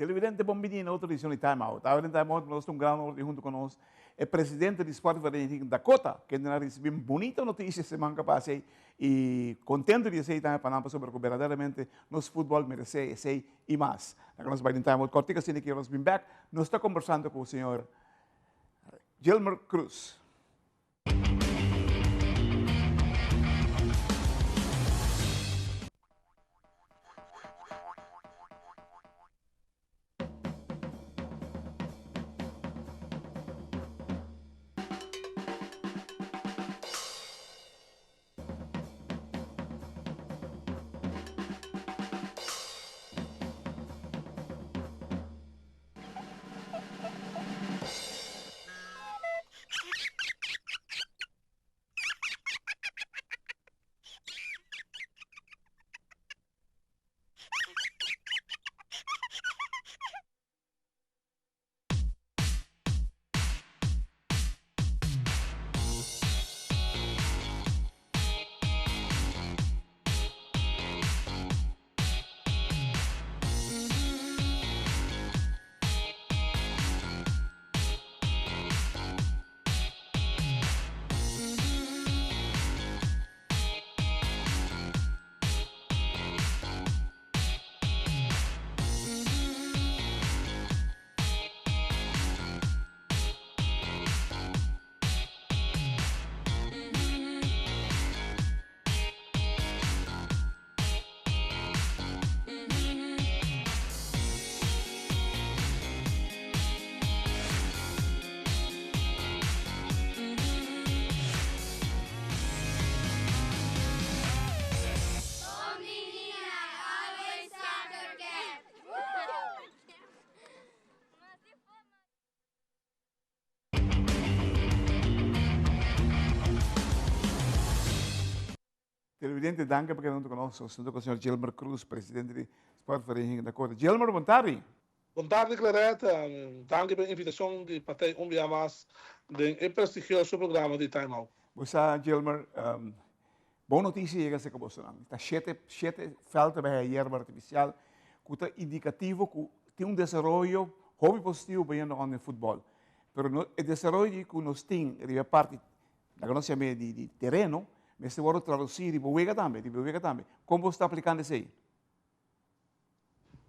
Televidente Bombini, outra edição de Time Out. Agora em Time Out, nós temos um grande junto conosco. É presidente do Esporte Vereniging Dakota, que nós recebemos bonita notícia semana passada e contente de ser também para nós sobre que verdadeiramente nosso futebol merece esse e mais. Agora nós vamos em Time Out. Cortica, assim que nós vamos back. Nós estamos conversando com o senhor Gilmer Cruz. Televidente, danke porque não conosco. Estou com o senhor Gilmer Cruz, presidente do Esporte Vereniging Dakota. Gilmer, boa tarde. Boa tarde, Clarete. Danke pela invitação de participar um dia mais do prestigioso programa de Time Out. Você, Gilmer, boa notícia chega a ser com você. Está sete falta para a erva artificial, que está indicativo que tem desenvolvimento hobby positivo para o futebol. Mas o desenvolvimento que nós temos de parte da nossa de terreno, mas se for traduzir de boega também. Como você está aplicando isso aí?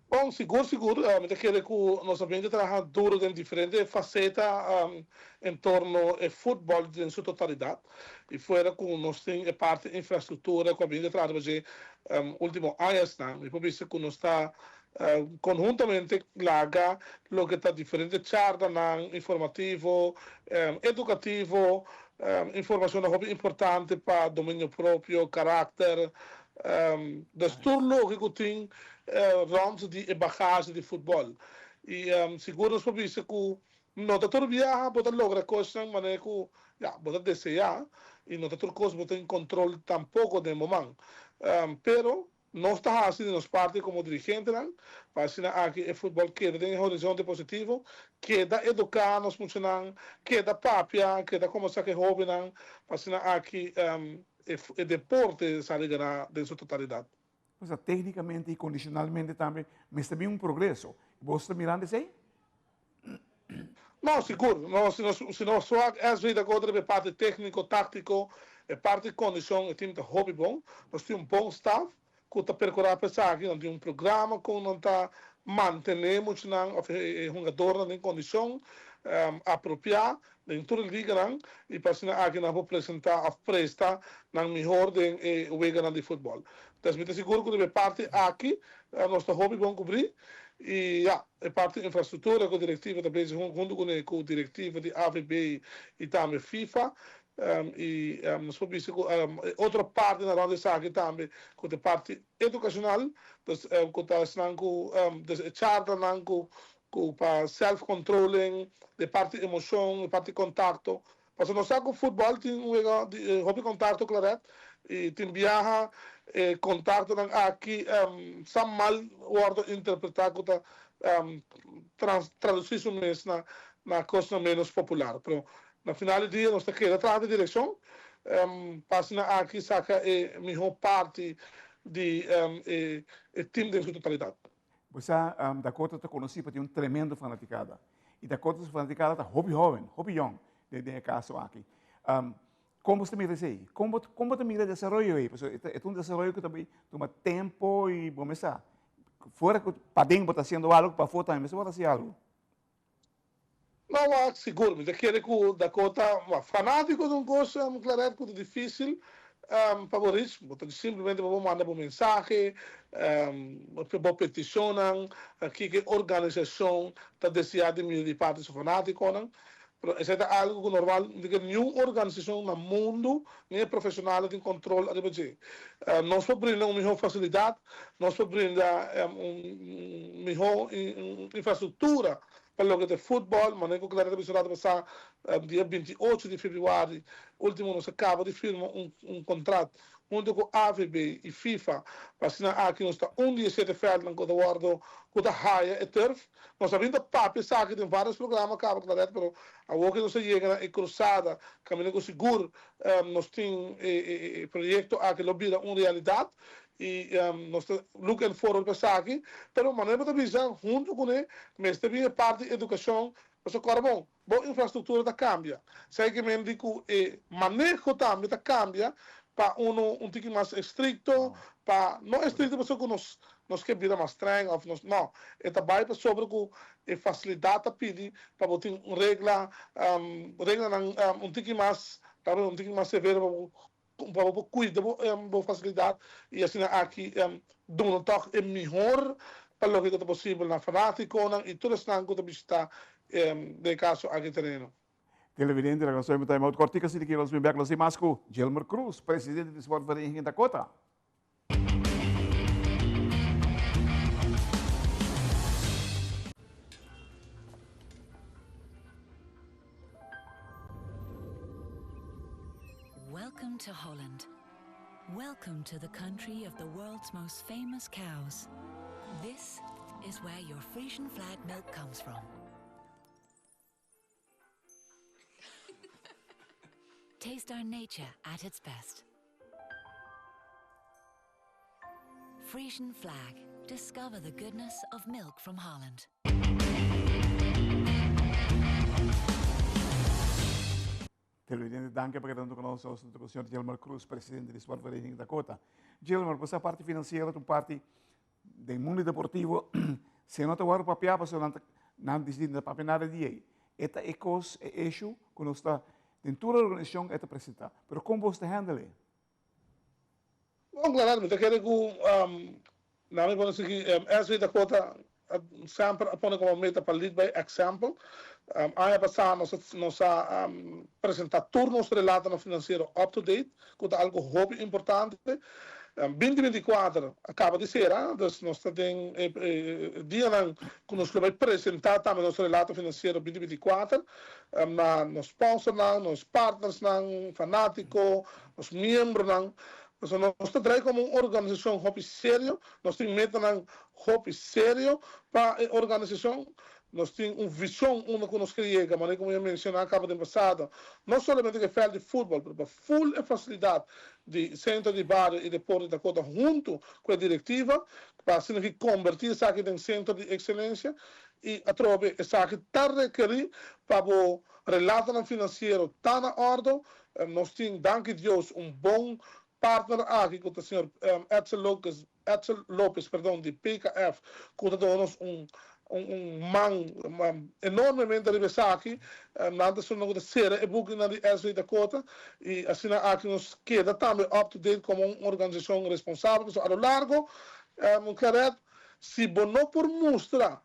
Bom, seguro. Daquele que nós sabemos trabalhar duro em diferentes facetas em torno ao futebol em sua totalidade. E fora que nós temos parte da infraestrutura, que a gente trabalha último anos, e por isso que nós está conjuntamente laga lo que está diferente charla informativo, educativo, informação importante para domínio próprio, caráter, tudo que tem rond de bagagem de futebol. E seguro por isso que não está tudo viaja, pode lograr coisas, mas que pode desejar, e não está tudo coisa, pode ter controle tampouco de momento. Pero não está assim nos partes como dirigente, para que o futebol queda em horizonte positivo, queda educar nos funcionários, queda papia, queda como se que jovem, para que o deporte salga de sua totalidade. Ou seja, tecnicamente e condicionalmente também, mas também um progresso. Você está mirando isso aí? Não, seguro. Se nós só às vezes agora parte técnico, tático, parte de condição, time de hobby bom, nós temos bom staff, que está percorrendo pensar que não tem programa, que não está mantendo o jogador em condição apropriada, em toda a liga, e para que nós vamos apresentar a presta na melhor de futebol. Então, me seguro que deve parte aqui, nosso hobby bom cobrir, e parte da infraestrutura, com a diretiva também, junto com a diretiva de AVB e também FIFA, e nós podemos dizer outra parte da nossa aqui também, com a parte educacional, que está com charla, para self-controlling, de parte de emoção, de parte de contato. Mas nós sabemos que o futebol tem hobby contato, claro, e tem viaja, contato aqui, são mal o interpretar, que traduzir isso mesmo na coisa menos popular. Pero, no final do dia, nós temos que ir atrás da direção, para aqui saca a melhor parte do time de sua totalidade. Você, Dakota te conheci porque tem um tremendo fanaticada. E Dakota é fanaticada está hobby jovem, hobby young, de caso aqui. Como você mira isso aí? Como você mira o desenvolvimento aí? Porque é um desenvolvimento que também toma tempo e começar. Fora que para dentro está fazendo algo, para fora também você vai fazer algo. Não, seguro, mas aquele que o Dakota fanático de um coisa, claro que é difícil, favorito, porque simplesmente vou mandar uma mensagem, vou peticionar, que a organização está desejando de parte do fanático, não? Isso é algo normal, que nenhuma organização no mundo, nem profissional, tem controle de fazer. Nós podemos brindar uma melhor facilidade, nós podemos brindar uma melhor infraestrutura para o que é futebol, mas nem com clareza absoluta passar dia 28 de fevereiro, último nós acaba de firmar contrato junto com a AVB e FIFA, para assinar aqui nós está dia 7 de fevereiro, com o guardo, com a Haia e Turf. Nós sabemos que papi sabe que tem vários programas, acaba clareza, mas a hora que nós chegamos na cruzada, caminho com seguro, nós temos projeto aqui que vira uma realidade. E nós estamos looking forward para aqui, mas maneira de visão junto com ele, mas também parte da educação, mas agora boa infraestrutura da cambia. Sei que me digo manejo também da cambia para um tique mais estricto, para não estricto mas que nós que vira mais estranho, não, é também para sobre com facilidade a pedir para botar regra tique mais, para um tique mais severo para cuidar da facilidade e assim aqui dando toque é melhor para o que é possível na fanático e tudo isso não que está de caso aqui terreno. Televidente, nós vamos ter uma cortica se que nós vamos ver nós mais com Gilmer Cruz, presidente do Sport Vereniging Dakota. Welcome to Holland. Welcome to the country of the world's most famous cows. This is where your Frisian flag milk comes from. Taste our nature at its best. Frisian flag. Discover the goodness of milk from Holland. Televidente, danke por estar conosco, o senhor Gilmer Cruz, presidente do Sport Vereniging Dakota. Gilmer, você a parte financeira, uma parte do mundo deportivo, se não tem o papel, você não decide papel nada de aí. Esta é coisa, é issue, que nós está dentro da organização, é apresentar. Mas como você handle? Bom, claramente, eu quero que, na minha opinião, essa Dakota sempre põe como meta para lead by example. Ano passado nós apresentamos turnos relatos financeiros up to date, que é algo hobby importante. 2024 acaba de ser, nós temos dia que nós vamos apresentar também nosso relato financeiro 2024, nos sponsors, nos partners, fanáticos, nos membros. Nós estamos como uma organização hobby sério, nós temos meta hobby sério para a organização. Nós temos uma visão que nós queremos, mas como eu mencionei acaba de passado, não somente que fala de futebol, mas full facilidade de centro de barrio e de Porto da Dakota junto com a diretiva, para assim convertir isso aqui em centro de excelência e a trobe isso aqui está requerido para o relato financeiro está na ordem. Nós temos, danke Deus, bom partner aqui com o senhor Edsel Lopes, de PKF, que está man enormemente arrivata aqui, nada sono da sera e buchi na SV Dakota e assim aqui nos queda também up to date como uma organização responsável a lo largo claro se não por mostrar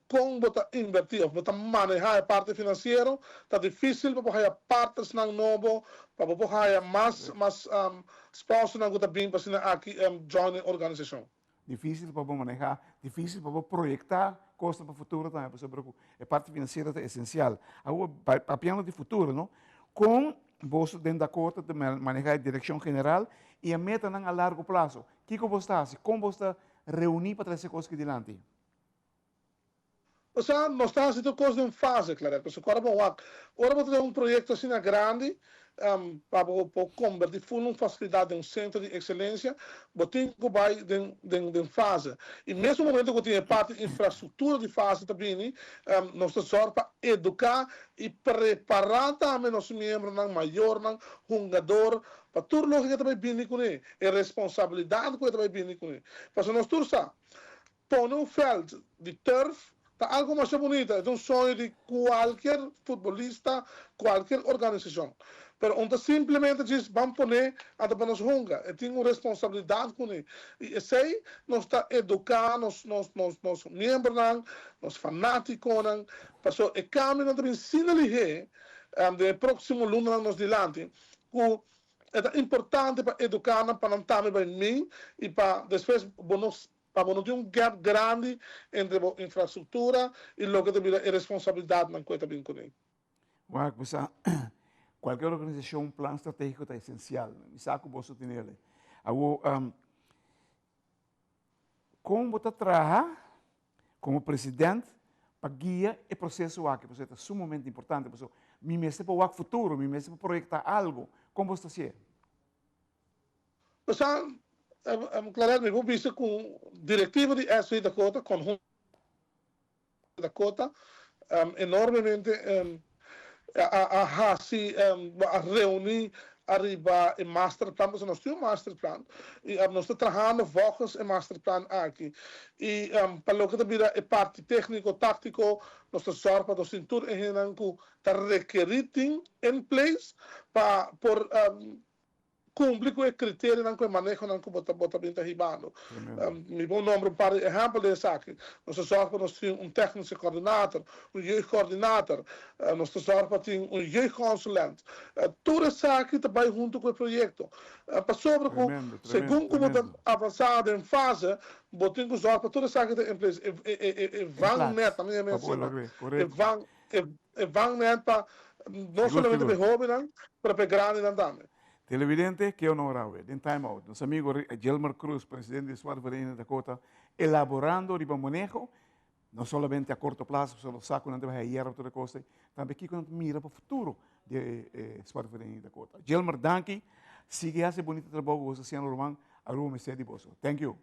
como botar invertir botar manejar a parte financeira está difícil para poder partes não novo para poder mais sponsors não que bem para aqui join a organização. Difícil para manejar, difícil para projetar coisas para o futuro também, porque a parte financeira é essencial. Agora, para plano de futuro, não? Com você dentro da Dakota de manejar a direção geral e a meta a largo prazo. O que você está fazendo? Como você está reunir para trazer coisas adiante? O sea, nós estamos fazendo coisas em fase, claro. Porque agora vamos ter projeto assim grande, para convertir uma facilidade em um centro de excelência, botem que vai em fase. E mesmo no momento que tem parte de infraestrutura de fase também, nós estamos para educar e preparar também nossos membros, maior, jogador, para tudo o que também vem com ele, e responsabilidade que também vem com ele. Porque nós todos põe um veld de turf, tá algo mais bonito, é um sonho de qualquer futebolista, qualquer organização. Mas onde simplesmente diz, vamos pôr para nós jungar, e tem uma responsabilidade com ele. E isso aí, nós está educando nos membros, nos fanáticos, para o caminho também ensina ali, do próximo lunes nós dilante, que é importante para educar, para não estar bem mim, e para depois, para não ter um gap grande entre a infraestrutura e o que é a responsabilidade na coisa bem com ele. Qualquer organização, um plano estratégico é essencial. Me saco o bolso tem ele. Agora, como você trabalha como presidente para guiar o processo aqui, porque é sumamente importante. Porque me mesmo para o futuro, me mesmo para projetar algo. Como você faz? Claro, eu visto com diretiva de SW Dakota, conjunto Dakota, enormemente a reunir arriba em master plan, porque nós temos um master plan, e nós estamos trabalhando focos em master plan aqui. E para o que também é parte técnico-tático, nós estamos só para o cinturão que está requerido em place para cumprir com o critério que manejo que bota bem derribado. Me vou nome para exemplo desse aqui. Nós temos um técnico coordenador, um jeugd coordenador, nós temos um jeugd consulente. Tudo isso aqui também junto com o projeto. Para sobre segundo como está avançado em fase, botem que usar para tudo isso aqui em place. E van net, a minha mensagem. E van net para não somente para jovens, para pegar e andar. Televidente, que honorável. En time out. Nosso amigo Gelmer Cruz, presidente de Suárez Vereniging Dakota, elaborando o manejo, não somente a curto prazo, só saco não vai hierro toda coisa, também aqui quando mira para o futuro de Suárez Vereniging Dakota. Gelmer, danke. Sigue esse bonito trabalho que você está fazendo, Román, a Roma Mercedes Bosso. Thank you.